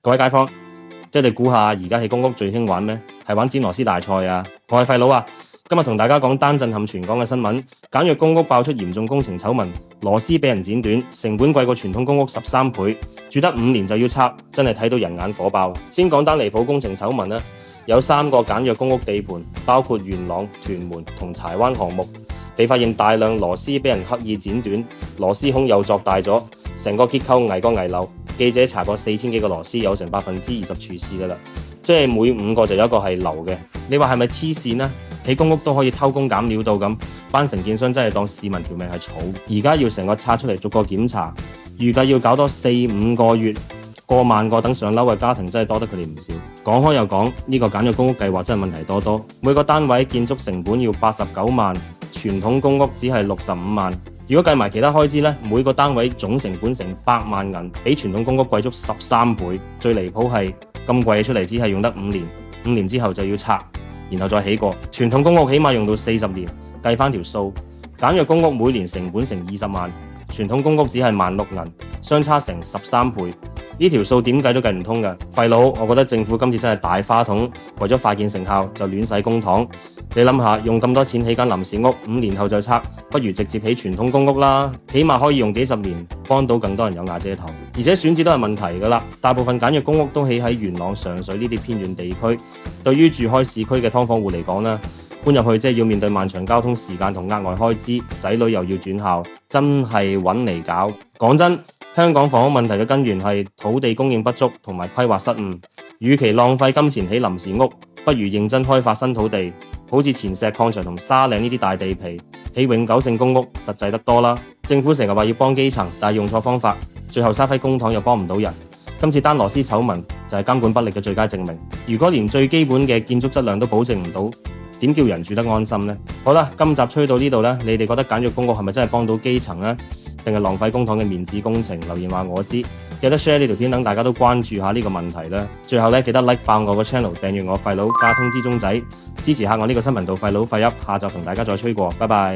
各位街坊，即係你估下而家喺公屋最興玩咩？係玩剪螺絲大賽啊！我係廢佬啊！今日同大家講單震撼全港嘅新聞，簡約公屋爆出嚴重工程醜聞，螺絲俾人剪短，成本貴過傳統公屋13倍，住得5年就要拆，真係睇到人眼火爆。先講單離譜工程醜聞啦，有3個簡約公屋地盤，包括元朗、屯門同柴灣項目，被發現大量螺絲俾人刻意剪短，螺絲孔又作大咗，成個結構危過危樓。記者查過4000幾個螺絲，有成20%出事㗎啦，即係每5個就有1個係流嘅。你話係咪黐線呢？喺公屋都可以偷工減料到咁，班承建商真係當市民條命係草。而家要成個拆出嚟逐個檢查，預計要搞多4-5個月，過萬個等上樓嘅家庭真係多得佢哋唔少。講開又講，呢個簡約公屋計劃真係問題多多，每個單位建築成本要89萬，傳統公屋只係65萬。如果計埋其他開支呢，每個單位總成本成100萬銀，比傳統公屋貴足13倍。最離譜係咁貴出嚟，只係用得5年，5年之後就要拆，然後再起過。傳統公屋起碼用到40年，計翻條數，簡約公屋每年成本成20萬，傳統公屋只係16,000銀，相差成13倍。呢條數點計都計唔通㗎。廢佬，我覺得政府今次真係大花筒，為咗快見成效就亂使公帑。你諗下，用咁多錢起間臨時屋，5年後就拆，不如直接起傳統公屋啦，起碼可以用幾十年，幫到更多人有瓦遮頭。而且選址都係問題㗎啦，大部分簡約公屋都起喺元朗、上水呢啲偏遠地區，對於住開市區嘅劏房戶嚟講呢，搬入去即係要面對漫長交通時間同額外開支，仔女又要轉校，真係揾嚟搞。講真，香港房屋問題嘅根源係土地供應不足同埋規劃失誤。與其浪費金錢起臨時屋，不如認真開發新土地，好似前石礦場同沙嶺呢啲大地皮，起永久性公屋實際得多啦。政府成日話要幫基層，但係用錯方法，最後嘥費公帑又幫唔到人。今次單螺絲醜聞就係監管不力嘅最佳證明。如果連最基本嘅建築質量都保證唔到，點叫人住得安心呢？好啦，今集吹到呢度呢，你哋覺得簡約公屋係咪真係幫到基層呢？定係浪費公帑嘅面子工程？留言話我知，記得 share 呢條片，等大家都關注下呢個問題啦。最後呢，記得 like 爆我個 channel， 訂閱我廢佬加通知鐘仔，支持下我呢個新頻道廢佬廢噏。下集同大家再吹過，拜拜。